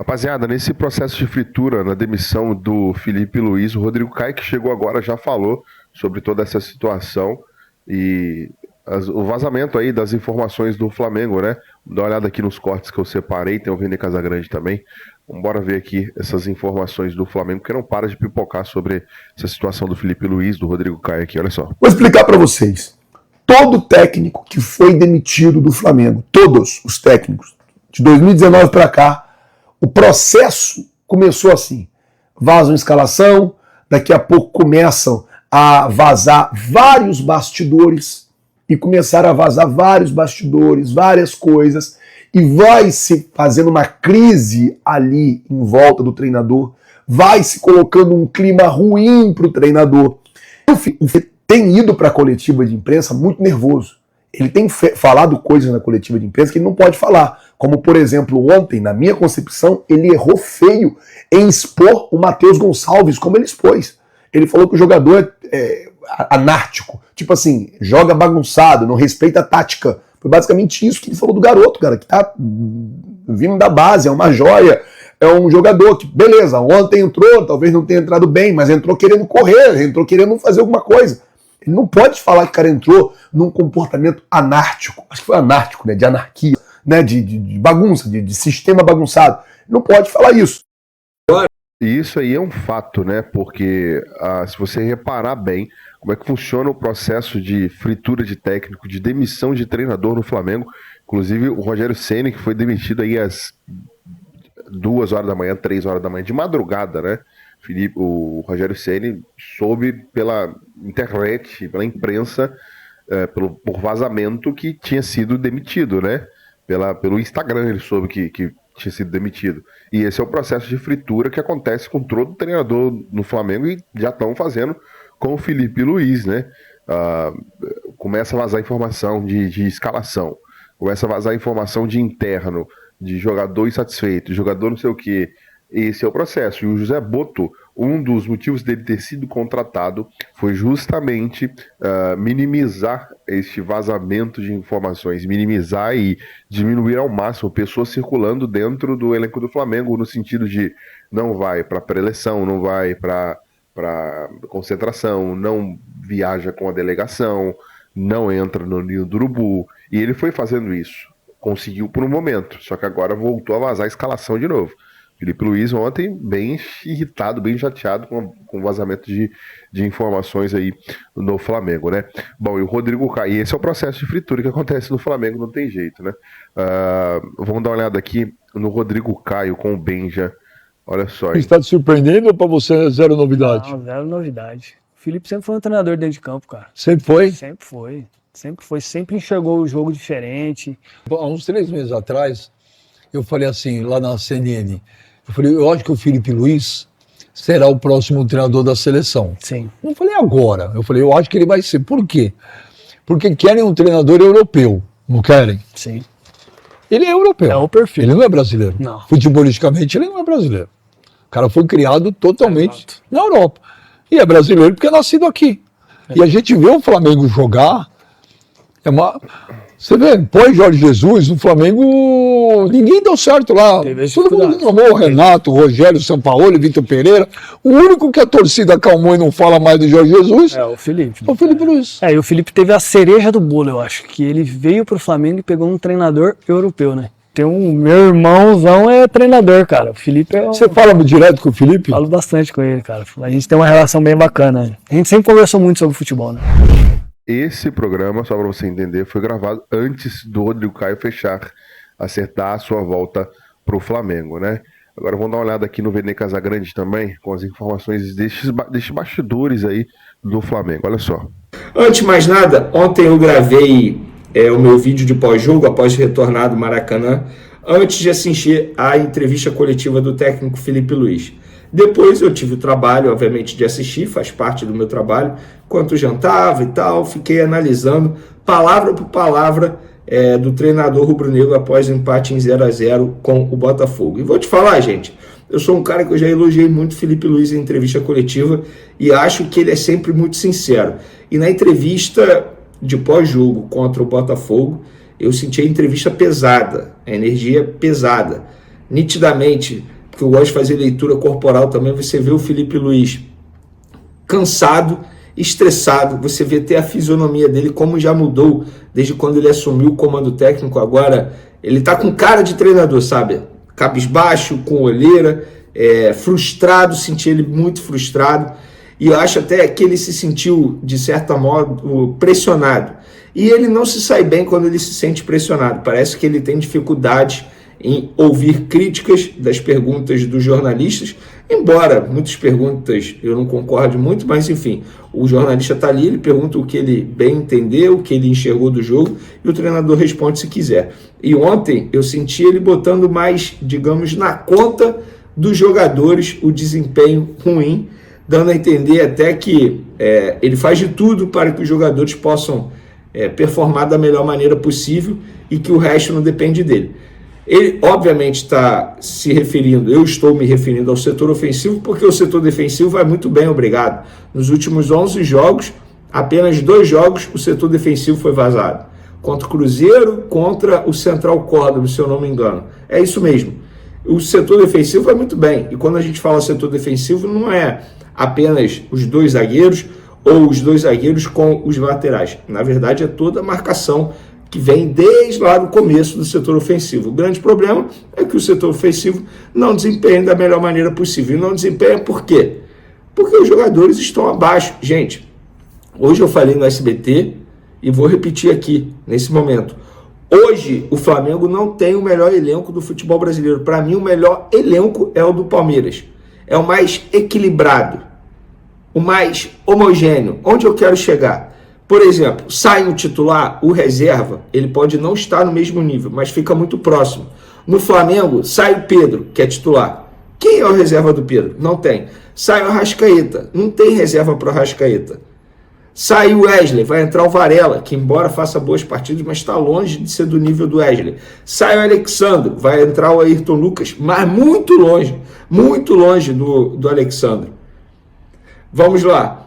Rapaziada, nesse processo de fritura, na demissão do Felipe Luiz, o Rodrigo Caio, que chegou agora, já falou sobre toda essa situação e o vazamento aí das informações do Flamengo, né? Dá uma olhada aqui nos cortes que eu separei, tem o Vene Casagrande também. Vamos ver aqui essas informações do Flamengo, que não para de pipocar sobre essa situação do Felipe Luiz, do Rodrigo Caio aqui, olha só. Vou explicar para vocês. Todo técnico que foi demitido do Flamengo, todos os técnicos, de 2019 para cá, o processo começou assim. Vazam escalação, daqui a pouco começam a vazar vários bastidores, e começaram a vazar vários bastidores, várias coisas, e vai se fazendo uma crise ali em volta do treinador, vai se colocando um clima ruim para o treinador. O Felipe tem ido para a coletiva de imprensa muito nervoso. Ele tem falado coisas na coletiva de imprensa que ele não pode falar. Como, por exemplo, ontem, na minha concepção, ele errou feio em expor o Matheus Gonçalves como ele expôs. Ele falou que o jogador é anárquico. Tipo assim, joga bagunçado, não respeita a tática. Foi basicamente isso que ele falou do garoto, cara, que tá vindo da base, é uma joia, é um jogador que, beleza, ontem entrou, talvez não tenha entrado bem, mas entrou querendo correr, entrou querendo fazer alguma coisa. Ele não pode falar que o cara entrou num comportamento anárquico, acho que foi anárquico, né, de anarquia, né, de bagunça, de sistema bagunçado. Ele não pode falar isso. E isso aí é um fato, né, porque se você reparar bem como é que funciona o processo de fritura de técnico, de demissão de treinador no Flamengo, inclusive o Rogério Ceni, que foi demitido aí às 2 horas da manhã, 3 horas da manhã, de madrugada, né? O Rogério Ceni soube pela internet, pela imprensa, por vazamento que tinha sido demitido, né? Pelo Instagram ele soube que tinha sido demitido. E esse é o processo de fritura que acontece com todo treinador no Flamengo e já estão fazendo com o Felipe Luiz, né? Começa a vazar informação de escalação, começa a vazar informação de interno, de jogador insatisfeito, jogador não sei o quê. Esse é o processo. E o José Botto, um dos motivos dele ter sido contratado foi justamente minimizar este vazamento de informações, minimizar e diminuir ao máximo pessoas circulando dentro do elenco do Flamengo, no sentido de não vai para pré-eleição, não vai para concentração, não viaja com a delegação, não entra no ninho do urubu. E ele foi fazendo isso. Conseguiu por um momento, só que agora voltou a vazar a escalação de novo. Felipe Luiz ontem bem irritado, bem chateado com o vazamento de informações aí no Flamengo, né? Bom, e o Rodrigo Caio, esse é o processo de fritura que acontece no Flamengo, não tem jeito, né? Vamos dar uma olhada aqui no Rodrigo Caio com o Benja. Olha só. Está te surpreendendo ou para você é zero novidade? Não, zero novidade. O Felipe sempre foi um treinador dentro de campo, cara. Sempre foi? Sempre foi. Sempre foi. Sempre enxergou o jogo diferente. Há uns 3 meses atrás, eu falei assim, lá na CNN, eu acho que o Felipe Luiz será o próximo treinador da seleção. Sim. Não falei agora, eu acho que ele vai ser. Por quê? Porque querem um treinador europeu, não querem? Sim. Ele é europeu. É o perfil. Ele não é brasileiro. Não. Futebolisticamente, ele não é brasileiro. O cara foi criado totalmente na Europa. E é brasileiro porque é nascido aqui. É. E a gente vê o Flamengo jogar. Você vê, pós Jorge Jesus, no Flamengo, ninguém deu certo lá. Todo mundo reclamou, o Renato, o Rogério, o Sampaoli, Vitor Pereira. O único que a torcida acalmou e não fala mais do Jorge Jesus é o Felipe. É o Felipe Luiz. E o Felipe teve a cereja do bolo, eu acho. Que ele veio pro Flamengo e pegou um treinador europeu, né? Meu irmãozão é treinador, cara. O Felipe é Você fala direto com o Felipe? Falo bastante com ele, cara. A gente tem uma relação bem bacana. A gente sempre conversou muito sobre futebol, né? Esse programa, só para você entender, foi gravado antes do Rodrigo Caio acertar a sua volta para o Flamengo, né? Agora vamos dar uma olhada aqui no Vene Casagrande também, com as informações destes bastidores aí do Flamengo. Olha só. Antes de mais nada, ontem eu gravei o meu vídeo de pós-jogo, após retornar do Maracanã, antes de assistir a entrevista coletiva do técnico Felipe Luiz. Depois eu tive o trabalho, obviamente, de assistir, faz parte do meu trabalho, enquanto jantava e tal, fiquei analisando palavra por palavra do treinador rubro-negro após o empate em 0-0 com o Botafogo. E vou te falar, gente, eu sou um cara que eu já elogiei muito o Felipe Luiz em entrevista coletiva e acho que ele é sempre muito sincero. E na entrevista de pós-jogo contra o Botafogo, eu senti a entrevista pesada, a energia pesada. nitidamente, porque eu gosto de fazer leitura corporal também, você vê o Felipe Luiz cansado, estressado, você vê até a fisionomia dele, como já mudou desde quando ele assumiu o comando técnico. Agora ele tá com cara de treinador, sabe? Cabisbaixo, com olheira, frustrado, senti ele muito frustrado, e eu acho até que ele se sentiu, de certo modo, pressionado. E ele não se sai bem quando ele se sente pressionado. Parece que ele tem dificuldade em ouvir críticas das perguntas dos jornalistas, embora muitas perguntas eu não concorde muito, mas enfim, o jornalista está ali, ele pergunta o que ele bem entendeu, o que ele enxergou do jogo, e o treinador responde se quiser. E ontem eu senti ele botando mais, digamos, na conta dos jogadores o desempenho ruim, dando a entender até que ele faz de tudo para que os jogadores possam performar da melhor maneira possível e que o resto não depende dele. Ele, obviamente, está se referindo, eu estou me referindo ao setor ofensivo, porque o setor defensivo vai muito bem, obrigado. Nos últimos 11 jogos, apenas 2 jogos, o setor defensivo foi vazado. Contra o Cruzeiro, contra o Central Córdoba, se eu não me engano. É isso mesmo. O setor defensivo vai muito bem. E quando a gente fala setor defensivo, não é apenas os 2 zagueiros ou os 2 zagueiros com os laterais. Na verdade, é toda a marcação que vem desde lá do começo do setor ofensivo. O grande problema é que o setor ofensivo não desempenha da melhor maneira possível. E não desempenha por quê? Porque os jogadores estão abaixo. Gente, hoje eu falei no SBT e vou repetir aqui, nesse momento. Hoje, o Flamengo não tem o melhor elenco do futebol brasileiro. Para mim, o melhor elenco é o do Palmeiras. É o mais equilibrado, o mais homogêneo. Onde eu quero chegar? Por exemplo, sai um titular, o reserva, ele pode não estar no mesmo nível, mas fica muito próximo. No Flamengo, sai o Pedro, que é titular. Quem é o reserva do Pedro? Não tem. Sai o Arrascaeta, não tem reserva para o Arrascaeta. Sai o Wesley, vai entrar o Varela, que embora faça boas partidas, mas está longe de ser do nível do Wesley. Sai o Alexandre, vai entrar o Ayrton Lucas, mas muito longe do Alexandre. Vamos lá.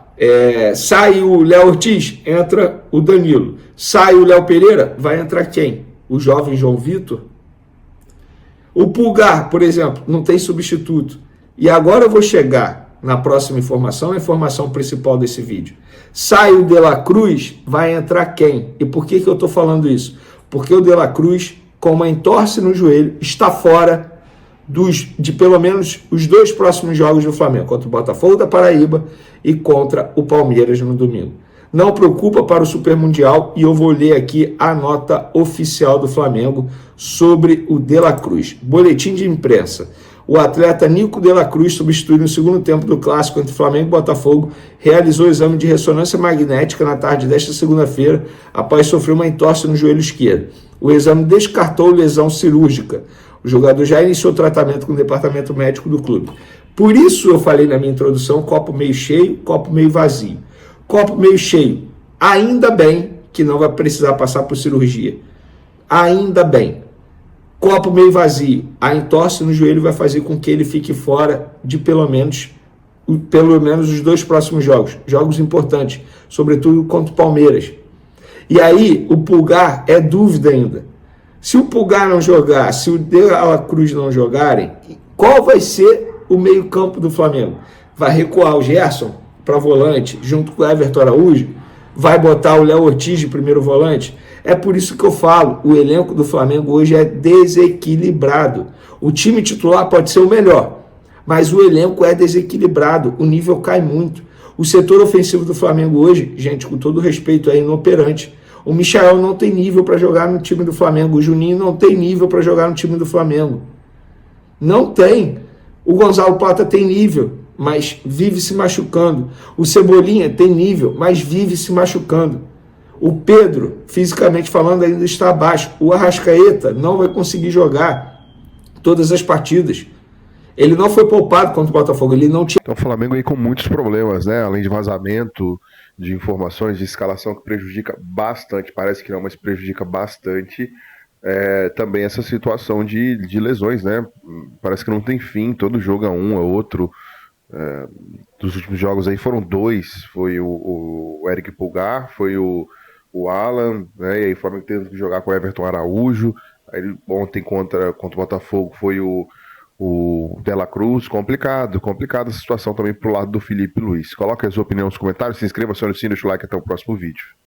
Sai o Léo Ortiz, entra o Danilo. Sai o Léo Pereira, vai entrar quem? O jovem João Vitor? O Pulgar, por exemplo, não tem substituto. E agora eu vou chegar na próxima informação, a informação principal desse vídeo. Sai o De La Cruz, vai entrar quem? E por que eu estou falando isso? Porque o De La Cruz, com uma entorse no joelho, está fora de pelo menos os 2 próximos jogos do Flamengo, contra o Botafogo da Paraíba e contra o Palmeiras no domingo. Não preocupa para o Super Mundial, e eu vou ler aqui a nota oficial do Flamengo sobre o De La Cruz. Boletim de imprensa. O atleta Nico De La Cruz, substituído no segundo tempo do clássico entre Flamengo e Botafogo, realizou o exame de ressonância magnética na tarde desta segunda-feira, após sofrer uma entorse no joelho esquerdo. O exame descartou lesão cirúrgica. O jogador já iniciou o tratamento com o departamento médico do clube. Por isso eu falei na minha introdução, copo meio cheio, copo meio vazio. Copo meio cheio, ainda bem que não vai precisar passar por cirurgia. Ainda bem. Copo meio vazio, a entorse no joelho vai fazer com que ele fique fora de pelo menos os 2 próximos jogos. Jogos importantes, sobretudo contra o Palmeiras. E aí, o Pulgar é dúvida ainda. Se o Pulgar não jogar, se o De La Cruz não jogarem, qual vai ser o meio-campo do Flamengo? Vai recuar o Gerson para volante, junto com o Everton Araújo? Vai botar o Léo Ortiz de primeiro volante? É por isso que eu falo, o elenco do Flamengo hoje é desequilibrado. O time titular pode ser o melhor, mas o elenco é desequilibrado, o nível cai muito. O setor ofensivo do Flamengo hoje, gente, com todo respeito, é inoperante. O Michael não tem nível para jogar no time do Flamengo. O Juninho não tem nível para jogar no time do Flamengo. Não tem. O Gonzalo Plata tem nível, mas vive se machucando. O Cebolinha tem nível, mas vive se machucando. O Pedro, fisicamente falando, ainda está abaixo. O Arrascaeta não vai conseguir jogar todas as partidas. Ele não foi poupado contra o Botafogo. Ele não tinha... Então o Flamengo aí com muitos problemas, né? Além de vazamento de informações, de escalação que prejudica bastante, parece que não, mas prejudica bastante, também essa situação de lesões, né? Parece que não tem fim, todo jogo é um, é outro. Dos últimos jogos aí foram 2, foi o Eric Pulgar, foi o Alan, né? E aí o Flamengo teve que jogar com o Everton Araújo, Aí, ontem contra o Botafogo foi o De La Cruz, complicada a situação também pro lado do Felipe Luiz. Coloque a sua opinião nos comentários, se inscreva, acione o sino, deixa o like, até o próximo vídeo.